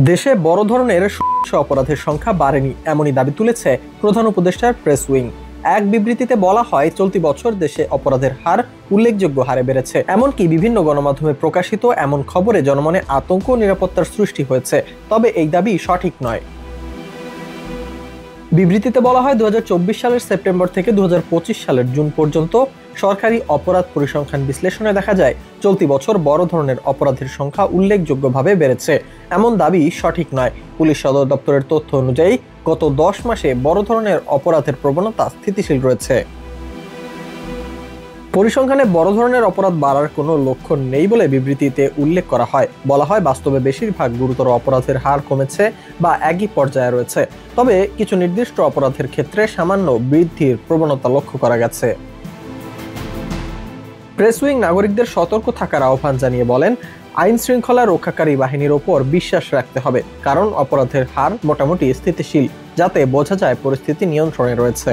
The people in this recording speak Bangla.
দেশে বড় ধরনের সহিংস অপরাধের সংখ্যা বাড়েনি, এমনই দাবি তুলেছে প্রধান উপদেষ্টার প্রেস উইং। এক বিবৃতিতে বলা হয়, চলতি বছর দেশে অপরাধের হার উল্লেখযোগ্য হারে বেড়েছে। এমনকি বিভিন্ন গণমাধ্যমে প্রকাশিত এমন খবরে জনমনে আতঙ্ক ও নিরাপত্তার সৃষ্টি হয়েছে। তবে এই দাবি সঠিক নয়। বিবৃতিতে বলা হয়, 2024 সালের সেপ্টেম্বর থেকে 2025 সালের জুন পর্যন্ত সরকারি অপরাধ পরিসংখ্যান বিশ্লেষণে দেখা যায়, চলতি বছর বড় ধরনের অপরাধের সংখ্যা উল্লেখযোগ্যভাবে বেড়েছে। এমন দাবি সঠিক নয়। পুলিশ সদর দপ্তরের তথ্য অনুযায়ী গত 10 মাসে বড় ধরনের অপরাধের প্রবণতা স্থিতিশীল রয়েছে। পরিসংখ্যানে বড় ধরনের অপরাধ বাড়ার কোনো লক্ষণ নেই বলে বিবৃতিতে উল্লেখ করা হয়। বলা হয়, বাস্তবে বেশিরভাগ গুরুতর অপরাধের হার কমেছে বা একই পর্যায়ে রয়েছে। তবে কিছু নির্দিষ্ট অপরাধের ক্ষেত্রে সামান্য বৃদ্ধির প্রবণতা লক্ষ্য করা গেছে। প্রেস উইং নাগরিকদের সতর্ক থাকার আহ্বান জানিয়ে বলেন, আইন শৃঙ্খলা রক্ষাকারী বাহিনীর ওপর বিশ্বাস রাখতে হবে, কারণ অপরাধের হার মোটামুটি স্থিতিশীল, যাতে বোঝা যায় পরিস্থিতি নিয়ন্ত্রণে রয়েছে।